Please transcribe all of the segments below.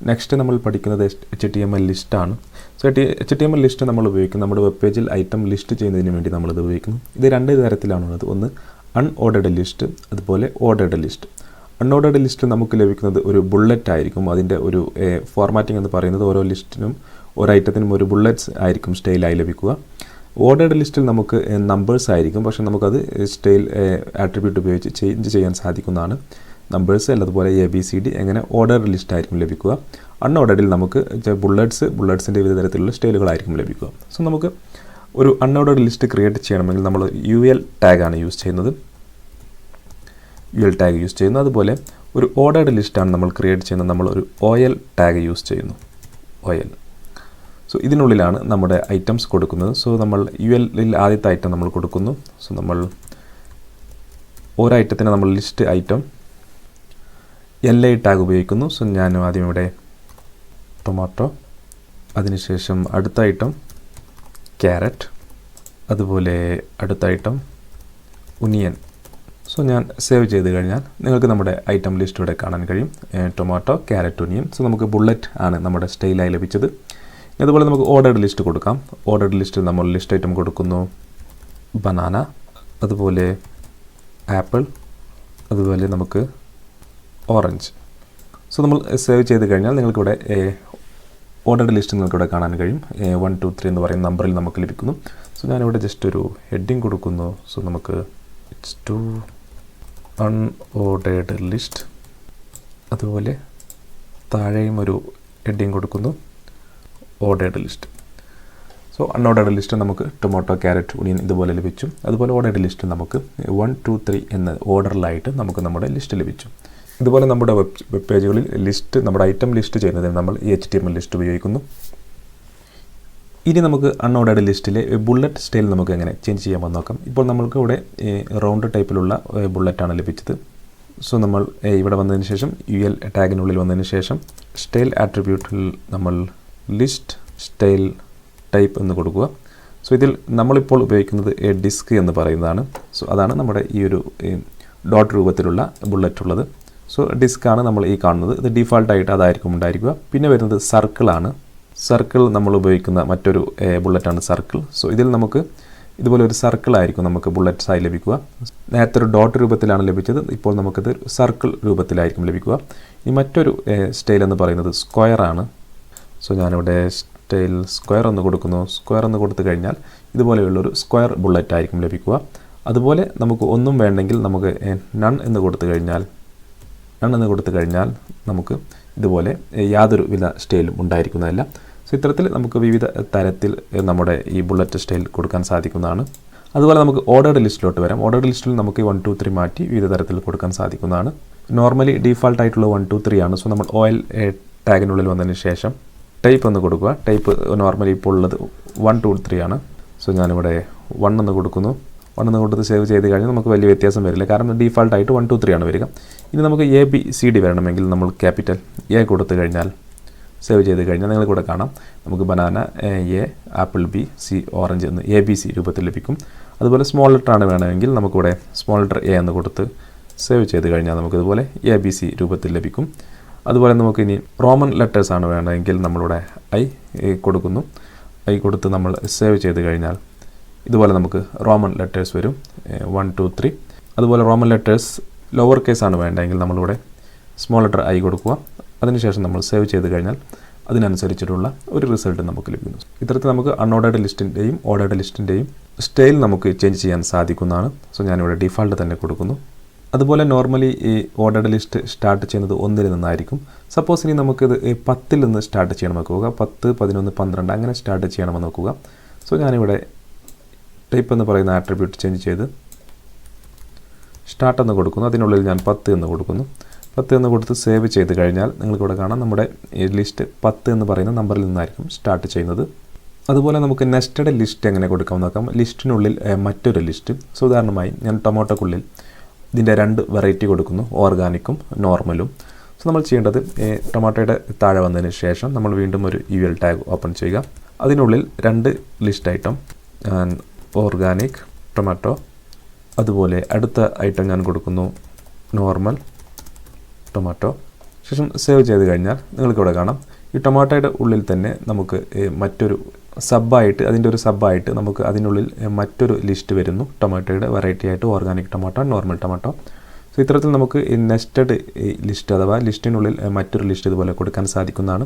Next നമ്മൾ പഠിക്കുന്നത് HTML ലിസ്റ്റാണ്. സോ HTML ലിസ്റ്റ് നമ്മൾ ഉപയോഗിക്കും നമ്മുടെ വെബ് പേജിൽ ഐറ്റം ലിസ്റ്റ് ചെയ്യുന്നതിന് വേണ്ടി നമ്മളിത് ഉപയോഗിക്കുന്നു. ഇത് രണ്ട് തരത്തിലാണുള്ളത്. ഒന്ന് അൺഓർഡേർഡ് ലിസ്റ്റ്, അതുപോലെ ഓർഡേർഡ് ലിസ്റ്റ്. അൺഓർഡേർഡ് ലിസ്റ്റ് നമുക്ക് ലഭിക്കുന്നത് ഒരു ബുള്ളറ്റ് ആയിരിക്കും. അതിൻ്റെ ഒരു ഫോർമാറ്റിംഗ് എന്ന് പറയുന്നത് ഓരോ ലിസ്റ്റിനും ഓരോ ഐറ്റത്തിനും ഒരു ബുള്ളറ്റ്സ് ആയിരിക്കും സ്റ്റൈലായി ലഭിക്കുക. ഓർഡേർഡ് ലിസ്റ്റിൽ നമുക്ക് നമ്പേഴ്സ് ആയിരിക്കും, പക്ഷേ നമുക്കത് സ്റ്റൈൽ ആട്രിബ്യൂട്ട് ഉപയോഗിച്ച് ചേഞ്ച് ചെയ്യാൻ സാധിക്കുന്നതാണ്. നമ്പേഴ്സ് അല്ലതുപോലെ ABCD എങ്ങനെ ഓർഡേർഡ് ലിസ്റ്റ് ആയിരിക്കും ലഭിക്കുക. അൺഓർഡേർഡിൽ നമുക്ക് ബുള്ളറ്റ്സിൻ്റെ വിവിധ തരത്തിലുള്ള സ്റ്റൈലുകളായിരിക്കും ലഭിക്കുക. സോ നമുക്ക് ഒരു അൺഓർഡേർഡ് ലിസ്റ്റ് ക്രിയേറ്റ് ചെയ്യണമെങ്കിൽ നമ്മൾ UL ടാഗാണ് യൂസ് ചെയ്യുന്നത്. UL ടാഗ് യൂസ് ചെയ്യുന്നു. അതുപോലെ ഒരു ഓർഡേർഡ് ലിസ്റ്റാണ് നമ്മൾ ക്രിയേറ്റ് ചെയ്യുന്നത്. നമ്മൾ ഒരു OL ടാഗ് യൂസ് ചെയ്യുന്നു. OL. സോ ഇതിനുള്ളിലാണ് നമ്മുടെ ഐറ്റംസ് കൊടുക്കുന്നത്. സോ നമ്മൾ ULൽ ആദ്യത്തെ ഐറ്റം നമ്മൾ കൊടുക്കുന്നു. സോ നമ്മൾ ഓരോ ഐറ്റത്തിന് നമ്മൾ ലിസ്റ്റ് ഐറ്റം LI ടാഗ് ഉപയോഗിക്കുന്നു. സോ ഞാൻ ആദ്യം ഇവിടെ ടൊമാറ്റോ, അതിനുശേഷം അടുത്ത ഐറ്റം ക്യാരറ്റ്, അതുപോലെ അടുത്ത ഐറ്റം ഒനിയൻ. സോ ഞാൻ സേവ് ചെയ്ത് കഴിഞ്ഞാൽ നിങ്ങൾക്ക് നമ്മുടെ ഐറ്റം ലിസ്റ്റ് ഇവിടെ കാണാൻ കഴിയും. Tomato, carrot, onion. സോ നമുക്ക് ബുള്ളറ്റ് ആണ് നമ്മുടെ സ്റ്റൈലായി ലഭിച്ചത്. അതുപോലെ നമുക്ക് ഓർഡേർഡ് ലിസ്റ്റ് കൊടുക്കാം. ഓർഡേർഡ് ലിസ്റ്റിൽ നമ്മൾ ലിസ്റ്റ് ഐറ്റം കൊടുക്കുന്നു ബനാന, അതുപോലെ ആപ്പിൾ, അതുപോലെ നമുക്ക് ഓറഞ്ച്. സോ നമ്മൾ സേവ് ചെയ്ത് കഴിഞ്ഞാൽ നിങ്ങൾക്കിവിടെ ഓർഡേർഡ് ലിസ്റ്റ് നിങ്ങൾക്കിവിടെ കാണാൻ കഴിയും. 1 2 3 എന്ന് പറയുന്ന നമ്പറിൽ നമുക്ക് ലഭിക്കുന്നു. സോ ഞാനിവിടെ ജസ്റ്റ് ഒരു ഹെഡിങ് കൊടുക്കുന്നു. സോ നമുക്ക് ഇറ്റ്സ് ടു അൺഓർഡേർഡ് ലിസ്റ്റ്. അതുപോലെ താഴെയും ഒരു ഹെഡിങ് കൊടുക്കുന്നു ordered list. So unordered list നമുക്ക് ടൊമാറ്റോ, ക്യാരറ്റ്, ഒനിയൻ ഇതുപോലെ ലഭിച്ചു. അതുപോലെ ഓർഡേർഡ് ലിസ്റ്റ് നമുക്ക് 1 2 3 എന്ന ഓർഡറിലായിട്ട് നമുക്ക് നമ്മുടെ ലിസ്റ്റ് ലഭിച്ചു. ഇതുപോലെ നമ്മുടെ വെബ് പേജുകളിൽ ലിസ്റ്റ് നമ്മുടെ ഐറ്റം ലിസ്റ്റ് ചെയ്യുന്നതിന് നമ്മൾ ഈ HTML ലിസ്റ്റ് ഉപയോഗിക്കുന്നു. ഇനി നമുക്ക് അൺഓർഡേർഡ് ലിസ്റ്റിലെ ബുള്ളറ്റ് സ്റ്റൈൽ നമുക്ക് എങ്ങനെ ചേഞ്ച് ചെയ്യാമെന്ന് നോക്കാം. ഇപ്പോൾ നമ്മൾക്ക് ഇവിടെ റൗണ്ട് ടൈപ്പിലുള്ള ബുള്ളറ്റാണ് ലഭിച്ചത്. സോ നമ്മൾ ഇവിടെ വന്നതിന് ശേഷം UL ടാഗിനുള്ളിൽ വന്നതിന് ശേഷം സ്റ്റൈൽ ആട്രിബ്യൂട്ടിൽ നമ്മൾ ലിസ്റ്റ് സ്റ്റൈൽ ടൈപ്പ് എന്ന് കൊടുക്കുക. സോ ഇതിൽ നമ്മളിപ്പോൾ ഉപയോഗിക്കുന്നത് ഡിസ്ക് എന്ന് പറയുന്നതാണ്. സോ അതാണ് നമ്മുടെ ഈ ഒരു ഡോട്ട് രൂപത്തിലുള്ള ബുള്ളറ്റ് ഉള്ളത്. സോ ഡിസ്ക്കാണ് നമ്മൾ ഈ കാണുന്നത്. ഇത് ഡിഫാൾട്ടായിട്ട് അതായിരിക്കും ഉണ്ടായിരിക്കുക. പിന്നെ വരുന്നത് സർക്കിളാണ്. സർക്കിൾ നമ്മൾ ഉപയോഗിക്കുന്ന മറ്റൊരു ബുള്ളറ്റാണ് സർക്കിൾ. സോ ഇതിൽ നമുക്ക് ഇതുപോലെ ഒരു സർക്കിളായിരിക്കും നമുക്ക് ബുള്ളറ്റ്സായി ലഭിക്കുക. നേരത്തെ ഒരു ഡോട്ട് രൂപത്തിലാണ് ലഭിച്ചത്. ഇപ്പോൾ നമുക്കിത് സർക്കിൾ രൂപത്തിലായിരിക്കും ലഭിക്കുക. ഈ മറ്റൊരു സ്റ്റൈൽ എന്ന് പറയുന്നത് സ്ക്വയറാണ്. സോ ഞാനിവിടെ സ്റ്റൈൽ സ്ക്വയർ എന്ന് കൊടുക്കുന്നു. സ്ക്വയർ എന്ന് കൊടുത്തു കഴിഞ്ഞാൽ ഇതുപോലെയുള്ളൊരു സ്ക്വയർ ബുള്ളറ്റ് ആയിരിക്കും ലഭിക്കുക. അതുപോലെ നമുക്ക് ഒന്നും വേണ്ടെങ്കിൽ നമുക്ക് നൺ എന്ന് കൊടുത്തു കഴിഞ്ഞാൽ നമുക്ക് ഇതുപോലെ യാതൊരു വിധ സ്റ്റൈലും ഉണ്ടായിരിക്കുന്നതല്ല. സോ ഇത്തരത്തിൽ നമുക്ക് വിവിധ തരത്തിൽ നമ്മുടെ ഈ ബുള്ളറ്റ് സ്റ്റൈൽ കൊടുക്കാൻ സാധിക്കുന്നതാണ്. അതുപോലെ നമുക്ക് ഓർഡേർഡ് ലിസ്റ്റിലോട്ട് വരാം. ഓർഡേർഡ് ലിസ്റ്റിൽ നമുക്ക് 1 2 3 മാറ്റി വിവിധ തരത്തിൽ കൊടുക്കാൻ സാധിക്കുന്നതാണ്. നോർമലി ഡിഫാൾട്ടായിട്ടുള്ള 1 2 3 ആണ്. സോ നമ്മൾ OL ടാഗിനുള്ളിൽ വന്നതിന് ശേഷം ടൈപ്പ് എന്ന് കൊടുക്കുക. ടൈപ്പ് നോർമലി ഇപ്പോൾ ഉള്ളത് 1 2 3 ആണ്. സോ ഞാനിവിടെ 1 എന്ന് കൊടുക്കുന്നു. 1 എന്ന് കൊടുത്ത് സേവ് ചെയ്ത് കഴിഞ്ഞാൽ നമുക്ക് വലിയ വ്യത്യാസം വരില്ല, കാരണം ഡിഫാൾട്ടായിട്ട് 1 2 3 ആണ് വരിക. ഇനി നമുക്ക് ABCD വരണമെങ്കിൽ നമ്മൾ ക്യാപിറ്റൽ A കൊടുത്തു കഴിഞ്ഞാൽ സേവ് ചെയ്ത് കഴിഞ്ഞാൽ നിങ്ങൾക്കിവിടെ കാണാം നമുക്ക് banana A, apple B, C, orange എന്ന് ABC രൂപത്തിൽ ലഭിക്കും. അതുപോലെ സ്മോൾ ലെറ്റർ ആണ് വേണമെങ്കിൽ നമുക്കിവിടെ സ്മോൾ ലെറ്റർ A എന്ന് കൊടുത്ത് സേവ് ചെയ്ത് കഴിഞ്ഞാൽ നമുക്കിതുപോലെ ABC രൂപത്തിൽ ലഭിക്കും. അതുപോലെ നമുക്ക് ഇനി റോമൻ ലെറ്റേഴ്സ് ആണ് വേണമെങ്കിൽ നമ്മളിവിടെ I കൊടുക്കുന്നു. I കൊടുത്ത് നമ്മൾ സേവ് ചെയ്ത് കഴിഞ്ഞാൽ ഇതുപോലെ നമുക്ക് റോമൻ ലെറ്റേഴ്സ് വരും 1 2 3. അതുപോലെ റോമൻ ലെറ്റേഴ്സ് ലോവർ കേസ് ആണ് വേണ്ടെങ്കിൽ നമ്മളിവിടെ സ്മോൾ ലെറ്റർ I കൊടുക്കുക. അതിനുശേഷം നമ്മൾ സേവ് ചെയ്ത് കഴിഞ്ഞാൽ അതിനനുസരിച്ചിട്ടുള്ള ഒരു റിസൾട്ട് നമുക്ക് ലഭിക്കുന്നു. ഇത്തരത്തിൽ നമുക്ക് അൺഓർഡേർഡ് ലിസ്റ്റിൻ്റെയും ഓർഡേർഡ് ലിസ്റ്റിൻ്റെയും സ്റ്റൈൽ നമുക്ക് ചേഞ്ച് ചെയ്യാൻ സാധിക്കുന്നതാണ്. സോ ഞാനിവിടെ ഡിഫാൾട്ട് തന്നെ കൊടുക്കുന്നു. അതുപോലെ നോർമലി ഈ ഓർഡേർഡ് ലിസ്റ്റ് സ്റ്റാർട്ട് ചെയ്യുന്നത് 1 നിന്നായിരിക്കും. സപ്പോസ് ഇനി നമുക്കിത് 10 നിന്ന് സ്റ്റാർട്ട് ചെയ്യണമെന്ന് നോക്കുക. 10 11 12 അങ്ങനെ സ്റ്റാർട്ട് ചെയ്യണമെന്ന് നോക്കുക. സോ ഞാനിവിടെ ടൈപ്പ് എന്ന് പറയുന്ന ആട്രിബ്യൂട്ട് ചേഞ്ച് ചെയ്ത് സ്റ്റാർട്ട് എന്ന് കൊടുക്കുന്നു. അതിനുള്ളിൽ ഞാൻ 10 എന്ന് കൊടുക്കുന്നു. 10 എന്ന് കൊടുത്ത് സേവ് ചെയ്ത് കഴിഞ്ഞാൽ നിങ്ങൾക്കിവിടെ കാണാം നമ്മുടെ ഈ ലിസ്റ്റ് 10 എന്ന് പറയുന്ന നമ്പറിൽ നിന്നായിരിക്കും സ്റ്റാർട്ട് ചെയ്യുന്നത്. അതുപോലെ നമുക്ക് നെസ്റ്റഡ് ലിസ്റ്റ് എങ്ങനെ കൊടുക്കാമെന്ന് നോക്കാം. ലിസ്റ്റിനുള്ളിൽ മറ്റൊരു ലിസ്റ്റ്. സോ ഉദാഹരണമായി ഞാൻ ടൊമാറ്റോക്കുള്ളിൽ ഇതിൻ്റെ 2 വെറൈറ്റി കൊടുക്കുന്നു, ഓർഗാനിക്കും നോർമലും. സോ നമ്മൾ ചെയ്യേണ്ടത് ടൊമാറ്റോയുടെ താഴെ വന്നതിന് ശേഷം നമ്മൾ വീണ്ടും ഒരു UL ടാഗ് ഓപ്പൺ ചെയ്യുക. അതിനുള്ളിൽ 2 ലിസ്റ്റ് ഐറ്റം ഓർഗാനിക് ടൊമാറ്റോ, അതുപോലെ അടുത്ത ഐറ്റം ഞാൻ കൊടുക്കുന്നു നോർമൽ ടൊമാറ്റോ. ശേഷം സേവ് ചെയ്ത് കഴിഞ്ഞാൽ നിങ്ങൾക്കിവിടെ കാണാം ഈ ടൊമാറ്റോയുടെ ഉള്ളിൽ തന്നെ നമുക്ക് മറ്റൊരു സബ്ബായിട്ട് അതിൻ്റെ ഒരു സബ്ബായിട്ട് നമുക്ക് അതിനുള്ളിൽ മറ്റൊരു ലിസ്റ്റ് വരുന്നു. ടൊമാറ്റോയുടെ വെറൈറ്റി ആയിട്ട് organic tomato, normal tomato. So ഇത്തരത്തിൽ നമുക്ക് ഈ നെസ്റ്റഡ് ലിസ്റ്റ് അഥവാ ലിസ്റ്റിനുള്ളിൽ മറ്റൊരു ലിസ്റ്റ് ഇതുപോലെ കൊടുക്കാൻ സാധിക്കുന്നതാണ്.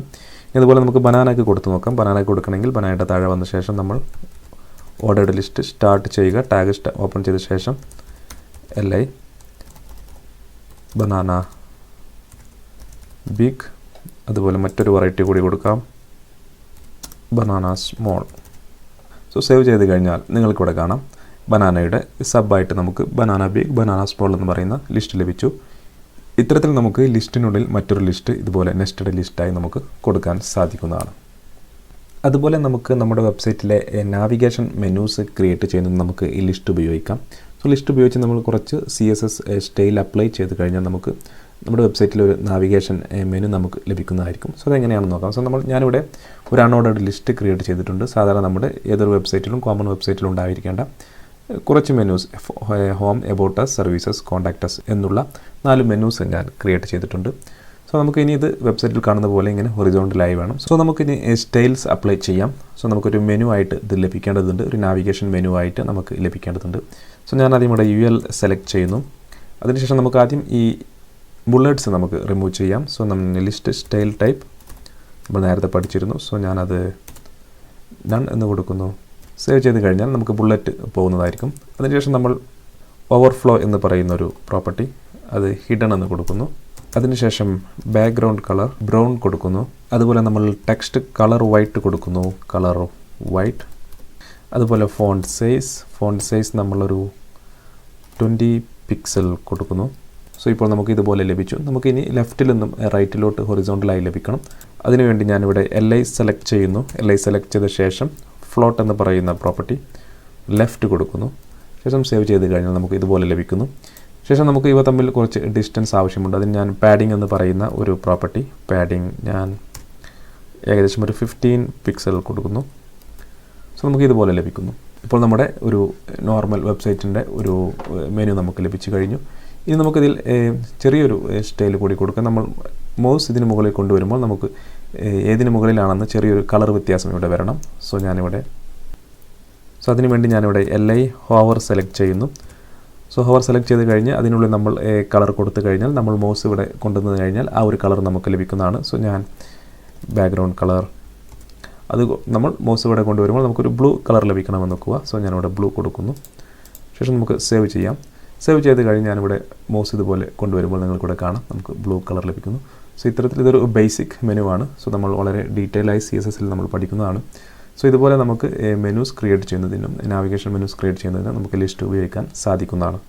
ഇതുപോലെ നമുക്ക് ബനാനയ്ക്ക് കൊടുത്ത് നോക്കാം. ബനാനയ്ക്ക് കൊടുക്കണമെങ്കിൽ ബനാനയുടെ താഴെ വന്ന ശേഷം നമ്മൾ ഓർഡേർഡ് ലിസ്റ്റ് സ്റ്റാർട്ട് ചെയ്യുക. ടാഗ് ഓപ്പൺ ചെയ്ത ശേഷം LI ബനാന ബിഗ്, അതുപോലെ മറ്റൊരു വെറൈറ്റി കൂടി കൊടുക്കാം, ബനാന സ്മോൾ. സോ സേവ് ചെയ്ത് കഴിഞ്ഞാൽ നിങ്ങൾക്കിവിടെ കാണാം ബനാനയുടെ സബ്ബായിട്ട് നമുക്ക് ബനാന ബിഗ്, ബനാന സ്മോൾ എന്ന് പറയുന്ന ലിസ്റ്റ് ലഭിച്ചു. ഇത്തരത്തിൽ നമുക്ക് ലിസ്റ്റിനുള്ളിൽ മറ്റൊരു ലിസ്റ്റ് ഇതുപോലെ നെസ്റ്റഡ് ലിസ്റ്റായി നമുക്ക് കൊടുക്കാൻ സാധിക്കുന്നതാണ്. അതുപോലെ നമുക്ക് നമ്മുടെ വെബ്സൈറ്റിലെ നാവിഗേഷൻ മെനൂസ് ക്രിയേറ്റ് ചെയ്യുന്നത് നമുക്ക് ഈ ലിസ്റ്റ് ഉപയോഗിക്കാം. സോ ലിസ്റ്റ് ഉപയോഗിച്ച് നമ്മൾ കുറച്ച് CSS സ്റ്റൈൽ അപ്ലൈ ചെയ്ത് കഴിഞ്ഞാൽ നമുക്ക് നമ്മുടെ വെബ്സൈറ്റിൽ ഒരു നാവിഗേഷൻ മെനു നമുക്ക് ലഭിക്കുന്നതായിരിക്കും. സോ അതെങ്ങനെയാണെന്ന് നോക്കാം. സോ ഞാനിവിടെ ഒരു അൺഓർഡേർഡ് ലിസ്റ്റ് ക്രിയേറ്റ് ചെയ്തിട്ടുണ്ട്. സാധാരണ നമ്മുടെ ഏതൊരു വെബ്സൈറ്റിലും കോമൺ വെബ്സൈറ്റിലും ഉണ്ടായിരിക്കേണ്ട കുറച്ച് menus, home, about us, services, contact us എന്നുള്ള 4 മെനൂസ് ഞാൻ ക്രിയേറ്റ് ചെയ്തിട്ടുണ്ട്. സോ നമുക്ക് ഇനി ഇത് വെബ്സൈറ്റിൽ കാണുന്ന പോലെ ഇങ്ങനെ ഹൊറിസോണ്ടലായി വേണം. സോ നമുക്കിനി സ്റ്റൈൽസ് അപ്ലൈ ചെയ്യാം. സോ നമുക്കൊരു മെനു ആയിട്ട് ഇത് ലഭിക്കേണ്ടതുണ്ട്, ഒരു നാവിഗേഷൻ മെനു ആയിട്ട് നമുക്ക് ലഭിക്കേണ്ടതുണ്ട്. സോ ഞാൻ ആദ്യം ഇവിടെ UL സെലക്ട് ചെയ്യുന്നു. അതിനുശേഷം നമുക്ക് ആദ്യം ഈ ബുള്ളറ്റ്സ് നമുക്ക് റിമൂവ് ചെയ്യാം. സോ നമ്മൾ ലിസ്റ്റ് സ്റ്റൈൽ ടൈപ്പ് നമ്മൾ നേരത്തെ പഠിച്ചിരുന്നു. സോ ഞാനത് ഡൺ എന്ന് കൊടുക്കുന്നു. സേവ് ചെയ്ത് കഴിഞ്ഞാൽ നമുക്ക് ബുള്ളറ്റ് പോകുന്നതായിരിക്കും. അതിനുശേഷം നമ്മൾ ഓവർഫ്ലോ എന്ന് പറയുന്നൊരു പ്രോപ്പർട്ടി അത് ഹിഡൻ എന്ന് കൊടുക്കുന്നു. അതിനുശേഷം ബാക്ക്ഗ്രൗണ്ട് കളർ ബ്രൗൺ കൊടുക്കുന്നു. അതുപോലെ നമ്മൾ ടെക്സ്റ്റ് കളർ വൈറ്റ് കൊടുക്കുന്നു, കളർ വൈറ്റ്. അതുപോലെ ഫോണ്ട് സൈസ് നമ്മളൊരു 20 പിക്സൽ കൊടുക്കുന്നു. സോ ഇപ്പോൾ നമുക്ക് ഇതുപോലെ ലഭിച്ചു. നമുക്കിനി ലെഫ്റ്റിൽ നിന്നും റൈറ്റിലോട്ട് ഹൊറിസോണ്ടലായി ലഭിക്കണം. അതിനുവേണ്ടി ഞാനിവിടെ LI സെലക്ട് ചെയ്യുന്നു. LI സെലക്ട് ചെയ്ത ശേഷം ഫ്ലോട്ട് എന്ന് പറയുന്ന പ്രോപ്പർട്ടി ലെഫ്റ്റ് കൊടുക്കുന്നു. ശേഷം സേവ് ചെയ്ത് കഴിഞ്ഞാൽ നമുക്ക് ഇതുപോലെ ലഭിക്കുന്നു. ശേഷം നമുക്ക് ഇവ തമ്മിൽ കുറച്ച് ഡിസ്റ്റൻസ് ആവശ്യമുണ്ട്. അതിന് ഞാൻ പാഡിംഗ് എന്ന് പറയുന്ന ഒരു പ്രോപ്പർട്ടി, പാഡിംഗ് ഞാൻ ഏകദേശം ഒരു 15 പിക്സൽ കൊടുക്കുന്നു. സോ നമുക്ക് ഇതുപോലെ ലഭിക്കുന്നു. ഇപ്പോൾ നമ്മുടെ ഒരു നോർമൽ വെബ്സൈറ്റിൻ്റെ ഒരു മെനു നമുക്ക് ലഭിച്ചു കഴിഞ്ഞു. ഇനി നമുക്കിതിൽ ചെറിയൊരു സ്റ്റൈൽ കൂടി കൊടുക്കാം. നമ്മൾ മൗസ് ഇതിന് മുകളിൽ കൊണ്ടുവരുമ്പോൾ നമുക്ക് ഏതിന് മുകളിലാണെന്ന് ചെറിയൊരു കളർ വ്യത്യാസം ഇവിടെ വരണം. സോ അതിനുവേണ്ടി ഞാനിവിടെ LI ഹോവർ സെലക്ട് ചെയ്യുന്നു. സോ ഹോവർ സെലക്ട് ചെയ്ത് കഴിഞ്ഞ് അതിനുള്ളിൽ നമ്മൾ കളർ കൊടുത്തു കഴിഞ്ഞാൽ നമ്മൾ മൗസ് ഇവിടെ കൊണ്ടുവന്നു കഴിഞ്ഞാൽ ആ ഒരു കളർ നമുക്ക് ലഭിക്കുന്നതാണ്. സോ ഞാൻ ബാക്ക്ഗ്രൗണ്ട് കളർ അത് നമ്മൾ മൗസ് ഇവിടെ കൊണ്ടുവരുമ്പോൾ നമുക്കൊരു ബ്ലൂ കളർ ലഭിക്കണമെന്ന് നോക്കുക. സോ ഞാനിവിടെ ബ്ലൂ കൊടുക്കുന്നു. ശേഷം നമുക്ക് സേവ് ചെയ്യാം. സേവ് ചെയ്ത് കഴിഞ്ഞ് ഞാനിവിടെ മൗസ് ഇതുപോലെ കൊണ്ടുവരുമ്പോൾ നിങ്ങൾക്കിവിടെ കാണാം നമുക്ക് ബ്ലൂ കളർ ലഭിക്കുന്നു. സോ ഇത്തരത്തിൽ ഇതൊരു ബേസിക് മെനു ആണ്. സോ നമ്മൾ വളരെ ഡീറ്റെയിലായി CSSൽ നമ്മൾ പഠിക്കുന്നതാണ്. സോ ഇതുപോലെ നമുക്ക് മെനൂസ് ക്രിയേറ്റ് ചെയ്യുന്നതിനും നാവിഗേഷൻ മെനൂസ് ക്രിയേറ്റ് ചെയ്യുന്നതിനും നമുക്ക് ലിസ്റ്റ് ഉപയോഗിക്കാൻ സാധിക്കുന്നതാണ്.